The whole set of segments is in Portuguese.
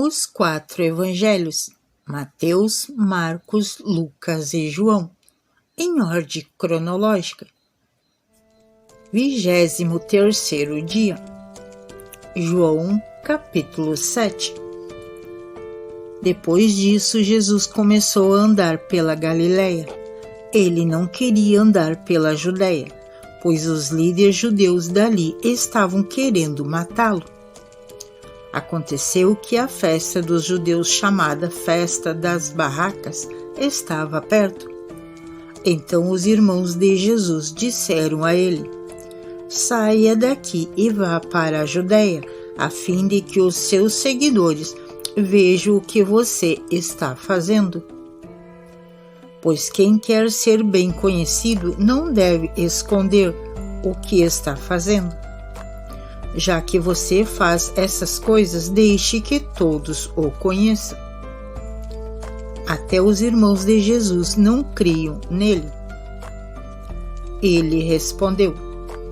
os 4 evangelhos, Mateus, Marcos, Lucas e João, em ordem cronológica. 23º dia. João, capítulo 7. Depois disso, Jesus começou a andar pela Galileia. Ele não queria andar pela Judeia, pois os líderes judeus dali estavam querendo matá-lo. Aconteceu que a festa dos judeus, chamada Festa das Barracas, estava perto. Então os irmãos de Jesus disseram a ele: saia daqui e vá para a Judeia, a fim de que os seus seguidores vejam o que você está fazendo. Pois quem quer ser bem conhecido não deve esconder o que está fazendo. Já que você faz essas coisas, deixe que todos o conheçam. Até os irmãos de Jesus não criam nele. Ele respondeu: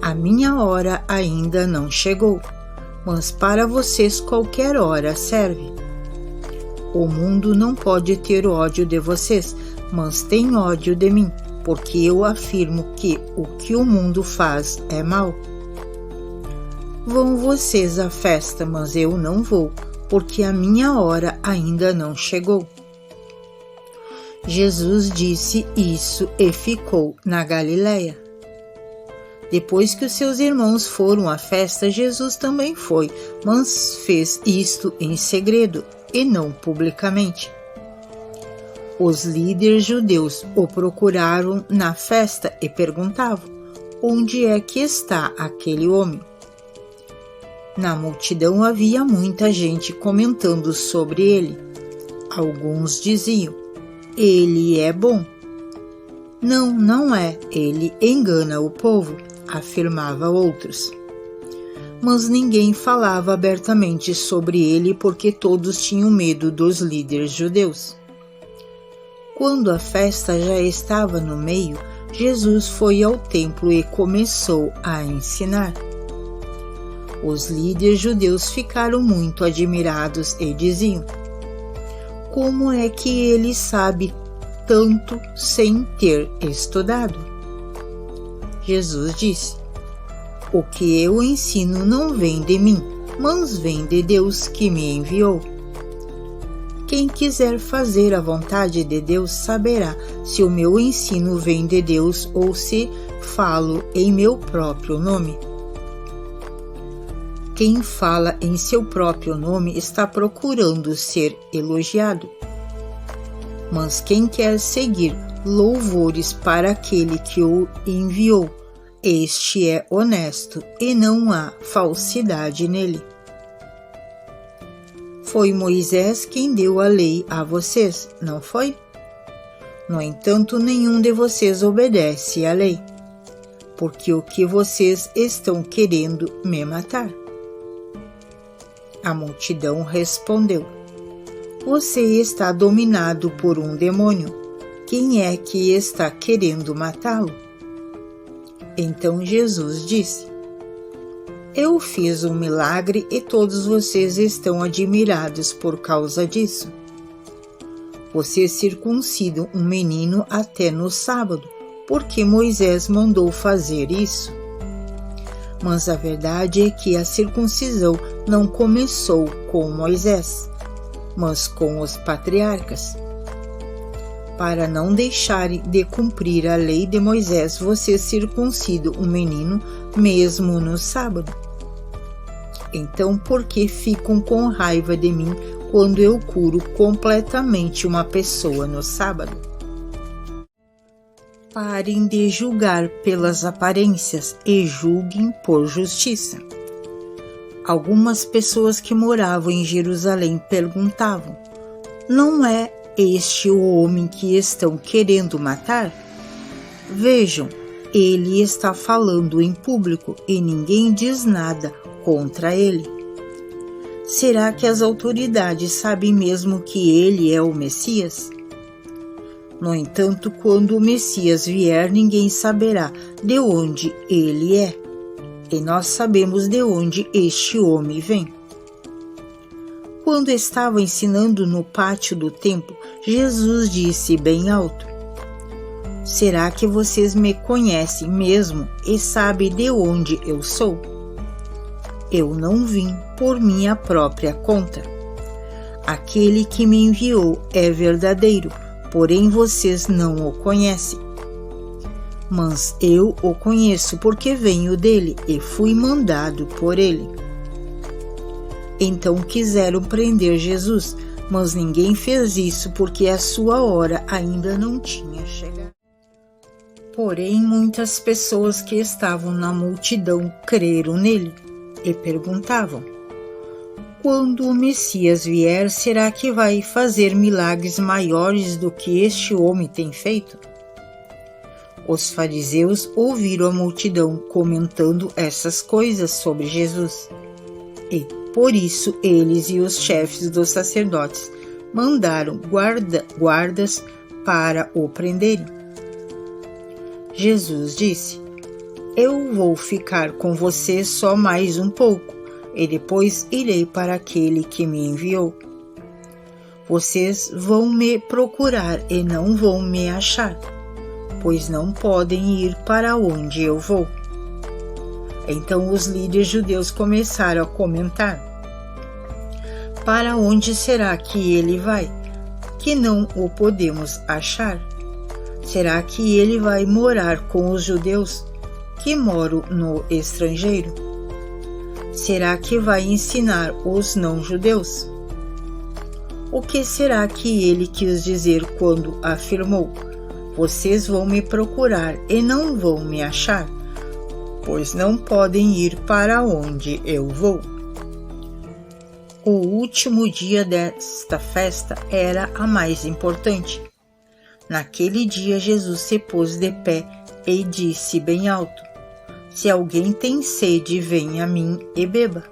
a minha hora ainda não chegou, mas para vocês qualquer hora serve. O mundo não pode ter ódio de vocês, mas tem ódio de mim, porque eu afirmo que o que o mundo faz é mal. Vão vocês à festa, mas eu não vou, porque a minha hora ainda não chegou. Jesus disse isso e ficou na Galileia. Depois que os seus irmãos foram à festa, Jesus também foi, mas fez isto em segredo e não publicamente. Os líderes judeus o procuraram na festa e perguntavam: onde é que está aquele homem? Na multidão havia muita gente comentando sobre ele. Alguns diziam: ele é bom. Não, não é, ele engana o povo, afirmava outros. Mas ninguém falava abertamente sobre ele porque todos tinham medo dos líderes judeus. Quando a festa já estava no meio, Jesus foi ao templo e começou a ensinar. Os líderes judeus ficaram muito admirados e diziam: como é que ele sabe tanto sem ter estudado? Jesus disse: o que eu ensino não vem de mim, mas vem de Deus que me enviou. Quem quiser fazer a vontade de Deus saberá se o meu ensino vem de Deus ou se falo em meu próprio nome. Quem fala em seu próprio nome está procurando ser elogiado. Mas quem quer seguir louvores para aquele que o enviou, este é honesto e não há falsidade nele. Foi Moisés quem deu a lei a vocês, não foi? No entanto, nenhum de vocês obedece à lei, porque o que vocês estão querendo me matar. A multidão respondeu: você está dominado por um demônio. Quem é que está querendo matá-lo? Então Jesus disse: eu fiz um milagre e todos vocês estão admirados por causa disso. Vocês circuncidam um menino até no sábado, porque Moisés mandou fazer isso. Mas a verdade é que a circuncisão não começou com Moisés, mas com os patriarcas. Para não deixarem de cumprir a lei de Moisés, vocês circuncidam um menino mesmo no sábado. Então, por que ficam com raiva de mim quando eu curo completamente uma pessoa no sábado? Parem de julgar pelas aparências e julguem por justiça. Algumas pessoas que moravam em Jerusalém perguntavam: não é este o homem que estão querendo matar? Vejam, ele está falando em público e ninguém diz nada contra ele. Será que as autoridades sabem mesmo que ele é o Messias? No entanto, quando o Messias vier, ninguém saberá de onde ele é. E nós sabemos de onde este homem vem. Quando estava ensinando no pátio do templo, Jesus disse bem alto: será que vocês me conhecem mesmo e sabem de onde eu sou? Eu não vim por minha própria conta. Aquele que me enviou é verdadeiro, porém vocês não o conhecem. Mas eu o conheço porque venho dele e fui mandado por ele. Então quiseram prender Jesus, mas ninguém fez isso porque a sua hora ainda não tinha chegado. Porém, muitas pessoas que estavam na multidão creram nele e perguntavam: quando o Messias vier, será que vai fazer milagres maiores do que este homem tem feito? Os fariseus ouviram a multidão comentando essas coisas sobre Jesus. E, por isso, eles e os chefes dos sacerdotes mandaram guardas para o prenderem. Jesus disse: eu vou ficar com vocês só mais um pouco, e depois irei para aquele que me enviou. Vocês vão me procurar e não vão me achar, pois não podem ir para onde eu vou. Então os líderes judeus começaram a comentar: para onde será que ele vai, que não o podemos achar? Será que ele vai morar com os judeus que moram no estrangeiro? Será que vai ensinar os não-judeus? O que será que ele quis dizer quando afirmou: vocês vão me procurar e não vão me achar, pois não podem ir para onde eu vou? O último dia desta festa era a mais importante. Naquele dia, Jesus se pôs de pé e disse bem alto: se alguém tem sede, venha a mim e beba.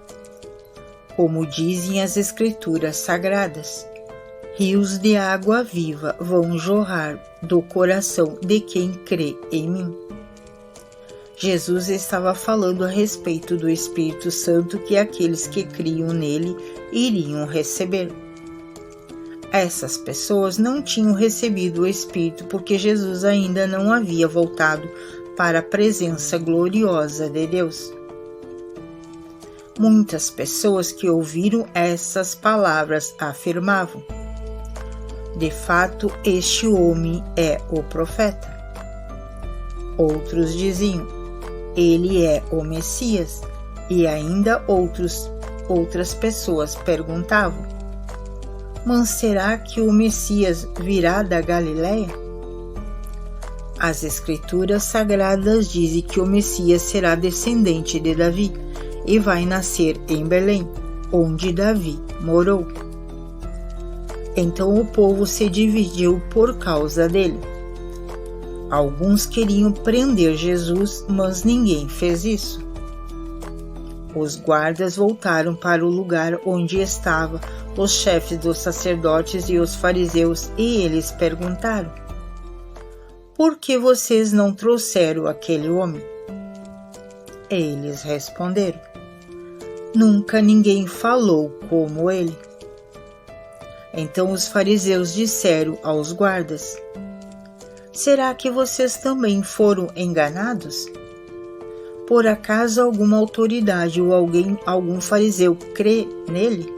Como dizem as Escrituras Sagradas, rios de água viva vão jorrar do coração de quem crê em mim. Jesus estava falando a respeito do Espírito Santo que aqueles que criam nele iriam receber. Essas pessoas não tinham recebido o Espírito porque Jesus ainda não havia voltado para a presença gloriosa de Deus. Muitas pessoas que ouviram essas palavras afirmavam: de fato, este homem é o profeta. Outros diziam: ele é o Messias. E ainda outras pessoas perguntavam: mas será que o Messias virá da Galileia? As Escrituras Sagradas dizem que o Messias será descendente de Davi e vai nascer em Belém, onde Davi morou. Então o povo se dividiu por causa dele. Alguns queriam prender Jesus, mas ninguém fez isso. Os guardas voltaram para o lugar onde estavam os chefes dos sacerdotes e os fariseus e eles perguntaram: por que vocês não trouxeram aquele homem? Eles responderam: nunca ninguém falou como ele. Então os fariseus disseram aos guardas: será que vocês também foram enganados? Por acaso alguma autoridade ou algum fariseu crê nele?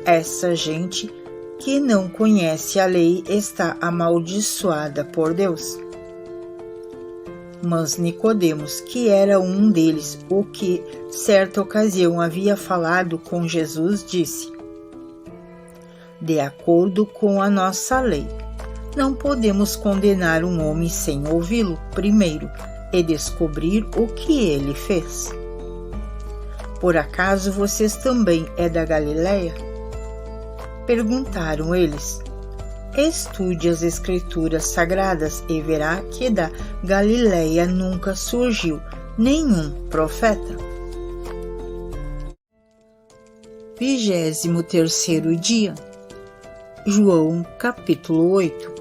Essa gente que não conhece a lei está amaldiçoada por Deus. Mas Nicodemos, que era um deles, o que certa ocasião havia falado com Jesus, disse: de acordo com a nossa lei, não podemos condenar um homem sem ouvi-lo primeiro e descobrir o que ele fez. Por acaso vocês também é da Galileia? Perguntaram eles. Estude as Escrituras Sagradas e verá que da Galileia nunca surgiu nenhum profeta. 23º dia. João capítulo 8.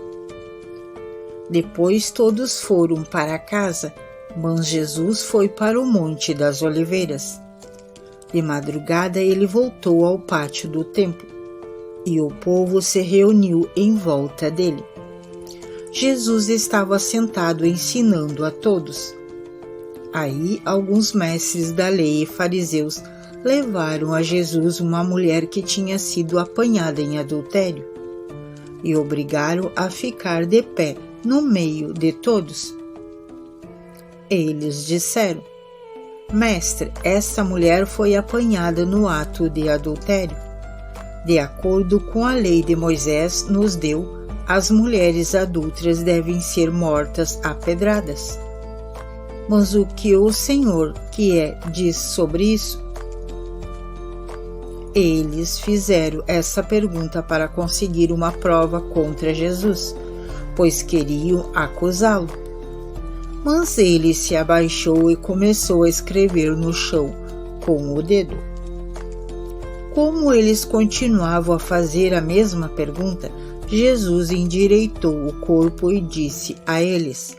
Depois todos foram para casa, mas Jesus foi para o Monte das Oliveiras. De madrugada ele voltou ao pátio do templo, e o povo se reuniu em volta dele. Jesus estava sentado ensinando a todos. Aí alguns mestres da lei e fariseus levaram a Jesus uma mulher que tinha sido apanhada em adultério e obrigaram a ficar de pé no meio de todos. Eles disseram: Mestre, essa mulher foi apanhada no ato de adultério. De acordo com a lei de Moisés nos deu, as mulheres adúlteras devem ser mortas a pedradas. Mas o que o Senhor diz sobre isso? Eles fizeram essa pergunta para conseguir uma prova contra Jesus, pois queriam acusá-lo. Mas ele se abaixou e começou a escrever no chão com o dedo. Como eles continuavam a fazer a mesma pergunta, Jesus endireitou o corpo e disse a eles: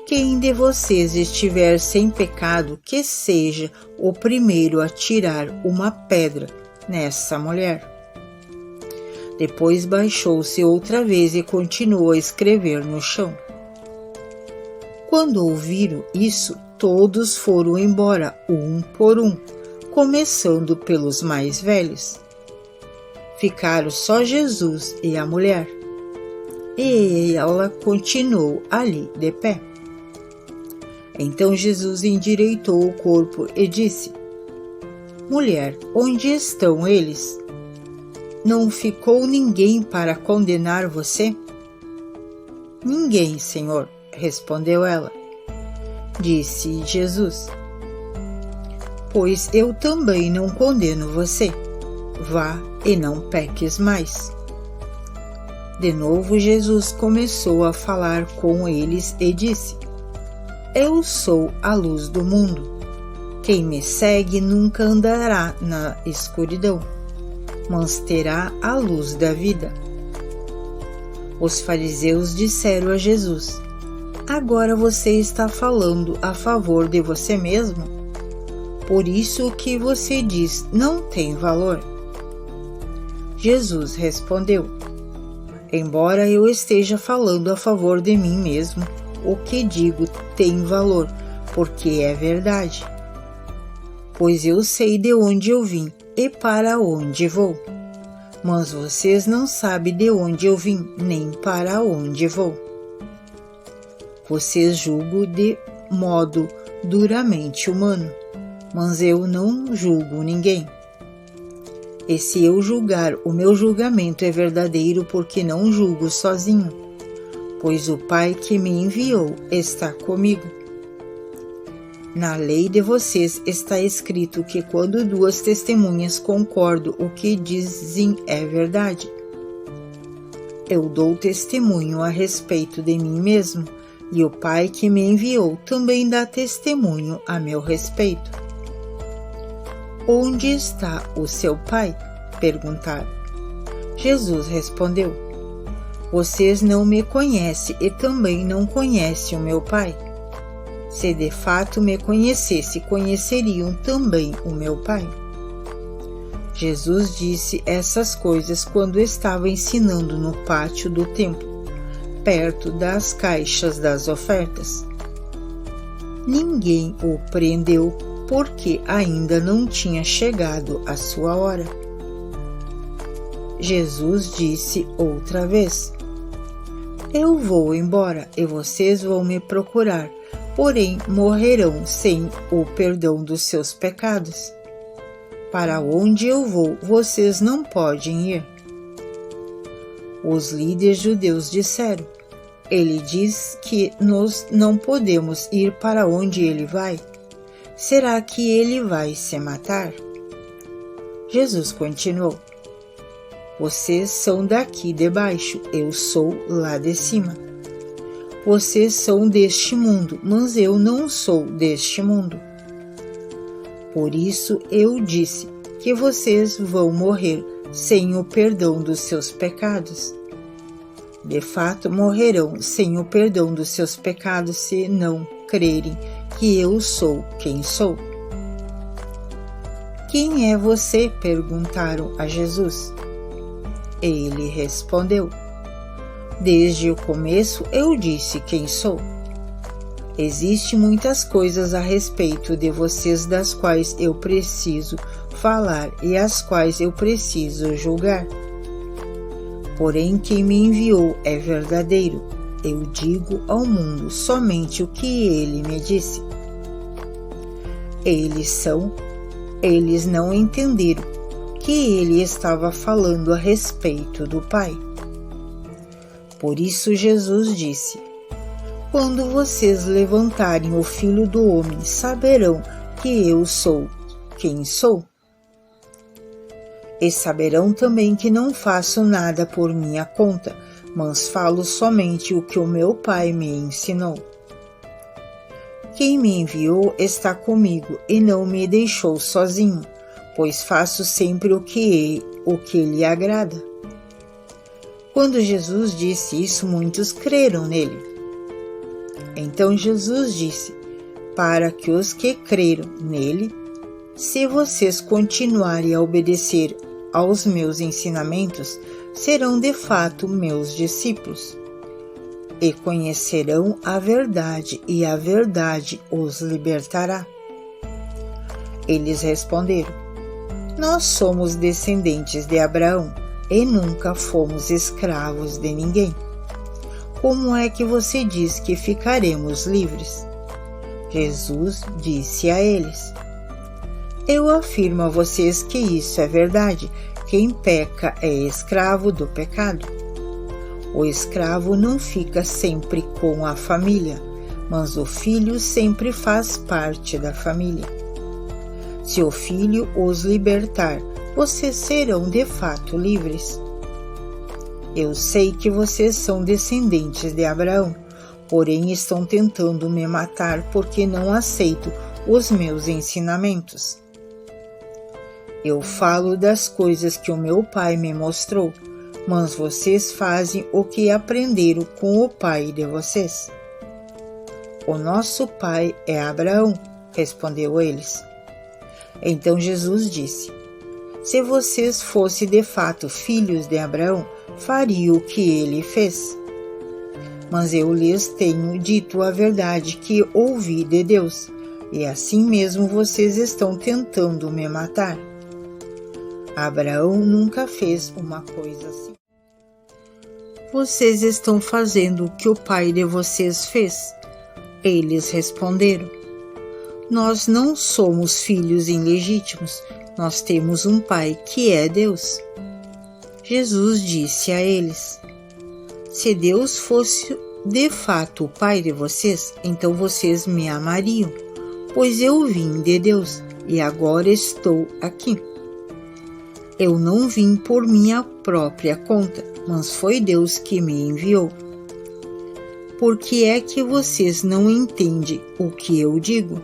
Quem de vocês estiver sem pecado, que seja o primeiro a tirar uma pedra nessa mulher. Depois baixou-se outra vez e continuou a escrever no chão. Quando ouviram isso, todos foram embora, um por um, começando pelos mais velhos. Ficaram só Jesus e a mulher, e ela continuou ali de pé. Então Jesus endireitou o corpo e disse: Mulher, onde estão eles? Não ficou ninguém para condenar você? Ninguém, Senhor, respondeu ela. Disse Jesus: Pois eu também não condeno você. Vá e não peques mais. De novo Jesus começou a falar com eles e disse: Eu sou a luz do mundo. Quem me segue nunca andará na escuridão, mas terá a luz da vida. Os fariseus disseram a Jesus: Agora você está falando a favor de você mesmo? Por isso o que você diz não tem valor. Jesus respondeu: Embora eu esteja falando a favor de mim mesmo, o que digo tem valor, porque é verdade. Pois eu sei de onde eu vim e para onde vou. Mas vocês não sabem de onde eu vim, nem para onde vou. Vocês julgam de modo duramente humano, mas eu não julgo ninguém. E se eu julgar, o meu julgamento é verdadeiro, porque não julgo sozinho, pois o Pai que me enviou está comigo. Na lei de vocês está escrito que quando duas testemunhas concordam, o que dizem é verdade. Eu dou testemunho a respeito de mim mesmo, e o Pai que me enviou também dá testemunho a meu respeito. Onde está o seu pai? Perguntaram. Jesus respondeu: Vocês não me conhecem e também não conhecem o meu pai. Se de fato me conhecessem, conheceriam também o meu pai. Jesus disse essas coisas quando estava ensinando no pátio do templo, perto das caixas das ofertas. Ninguém o prendeu, porque ainda não tinha chegado a sua hora. Jesus disse outra vez: Eu vou embora e vocês vão me procurar, porém morrerão sem o perdão dos seus pecados. Para onde eu vou, vocês não podem ir. Os líderes judeus disseram: Ele diz que nós não podemos ir para onde ele vai. Será que ele vai se matar? Jesus continuou: Vocês são daqui de baixo, eu sou lá de cima. Vocês são deste mundo, mas eu não sou deste mundo. Por isso eu disse que vocês vão morrer sem o perdão dos seus pecados. De fato, morrerão sem o perdão dos seus pecados se não crerem que eu sou quem sou. Quem é você? Perguntaram a Jesus. Ele respondeu: Desde o começo eu disse quem sou. Existem muitas coisas a respeito de vocês das quais eu preciso falar e as quais eu preciso julgar. Porém, quem me enviou é verdadeiro. Eu digo ao mundo somente o que ele me disse. Eles não entenderam que ele estava falando a respeito do Pai. Por isso Jesus disse: Quando vocês levantarem o Filho do Homem, saberão que eu sou quem sou. E saberão também que não faço nada por minha conta, mas falo somente o que o meu Pai me ensinou. Quem me enviou está comigo e não me deixou sozinho, pois faço sempre o que lhe agrada. Quando Jesus disse isso, muitos creram nele. Então Jesus disse: Para que os que creram nele, se vocês continuarem a obedecer aos meus ensinamentos, serão de fato meus discípulos. E conhecerão a verdade, e a verdade os libertará. Eles responderam: Nós somos descendentes de Abraão e nunca fomos escravos de ninguém. Como é que você diz que ficaremos livres? Jesus disse a eles: Eu afirmo a vocês que isso é verdade. Quem peca é escravo do pecado. O escravo não fica sempre com a família, mas o filho sempre faz parte da família. Se o filho os libertar, vocês serão de fato livres. Eu sei que vocês são descendentes de Abraão, porém estão tentando me matar porque não aceitam os meus ensinamentos. Eu falo das coisas que o meu Pai me mostrou, mas vocês fazem o que aprenderam com o pai de vocês. O nosso pai é Abraão, respondeu eles. Então Jesus disse: Se vocês fossem de fato filhos de Abraão, fariam o que ele fez. Mas eu lhes tenho dito a verdade que ouvi de Deus, e assim mesmo vocês estão tentando me matar. Abraão nunca fez uma coisa assim. Vocês estão fazendo o que o pai de vocês fez? Eles responderam: Nós não somos filhos ilegítimos, nós temos um pai que é Deus. Jesus disse a eles: Se Deus fosse de fato o pai de vocês, então vocês me amariam, pois eu vim de Deus e agora estou aqui. Eu não vim por minha própria conta, mas foi Deus que me enviou. Por que é que vocês não entendem o que eu digo?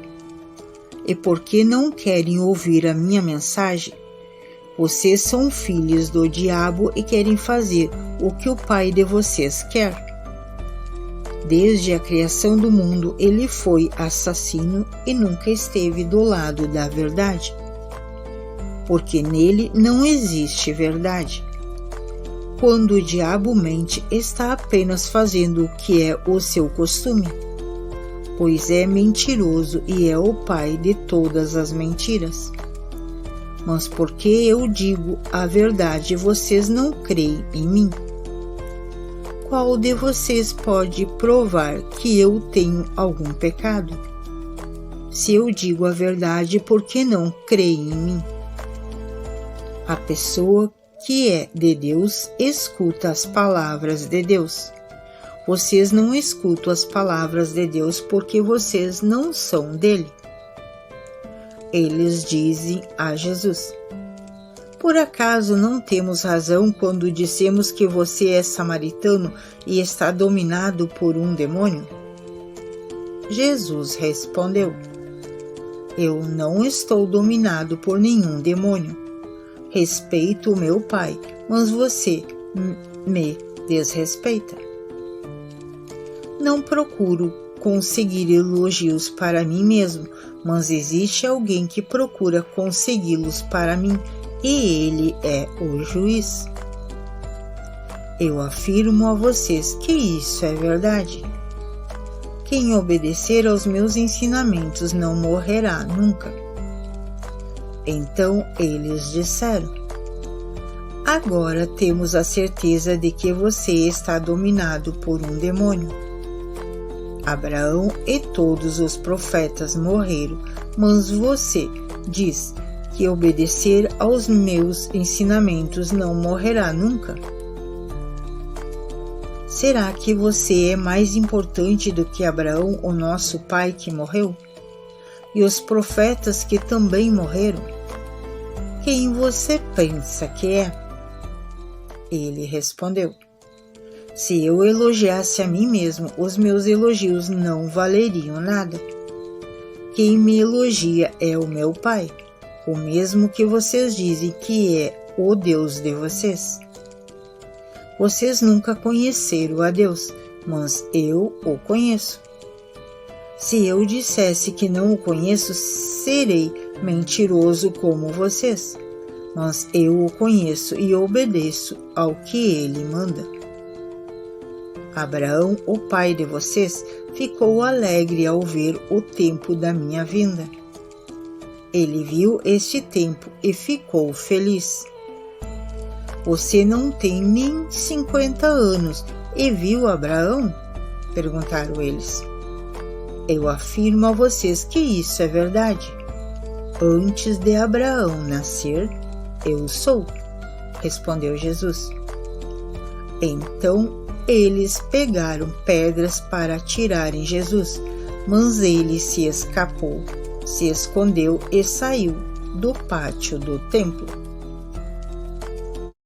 E por que não querem ouvir a minha mensagem? Vocês são filhos do diabo e querem fazer o que o pai de vocês quer. Desde a criação do mundo, ele foi assassino e nunca esteve do lado da verdade, porque nele não existe verdade. Quando o diabo mente, está apenas fazendo o que é o seu costume, pois é mentiroso e é o pai de todas as mentiras. Mas porque eu digo a verdade, vocês não creem em mim. Qual de vocês pode provar que eu tenho algum pecado? Se eu digo a verdade, por que não creem em mim? A pessoa que é de Deus escuta as palavras de Deus. Vocês não escutam as palavras de Deus porque vocês não são dele. Eles dizem a Jesus: Por acaso não temos razão quando dissemos que você é samaritano e está dominado por um demônio? Jesus respondeu: Eu não estou dominado por nenhum demônio. Respeito o meu Pai, mas você me desrespeita. Não procuro conseguir elogios para mim mesmo, mas existe alguém que procura consegui-los para mim, e ele é o juiz. Eu afirmo a vocês que isso é verdade. Quem obedecer aos meus ensinamentos não morrerá nunca. Então eles disseram: agora temos a certeza de que você está dominado por um demônio. Abraão e todos os profetas morreram, mas você diz que obedecer aos meus ensinamentos não morrerá nunca? Será que você é mais importante do que Abraão, o nosso pai que morreu? E os profetas que também morreram? Quem você pensa que é? Ele respondeu: se eu elogiasse a mim mesmo, os meus elogios não valeriam nada. Quem me elogia é o meu Pai, o mesmo que vocês dizem que é o Deus de vocês. Vocês nunca conheceram a Deus, mas eu o conheço. Se eu dissesse que não o conheço, serei mentiroso como vocês. Mas eu o conheço e obedeço ao que ele manda. Abraão, o pai de vocês, ficou alegre ao ver o tempo da minha vinda. Ele viu este tempo e ficou feliz. Você não tem nem 50 anos e viu Abraão? Perguntaram eles. Eu afirmo a vocês que isso é verdade. Antes de Abraão nascer, eu sou, respondeu Jesus. Então eles pegaram pedras para atirar em Jesus, mas ele se escapou, se escondeu e saiu do pátio do templo.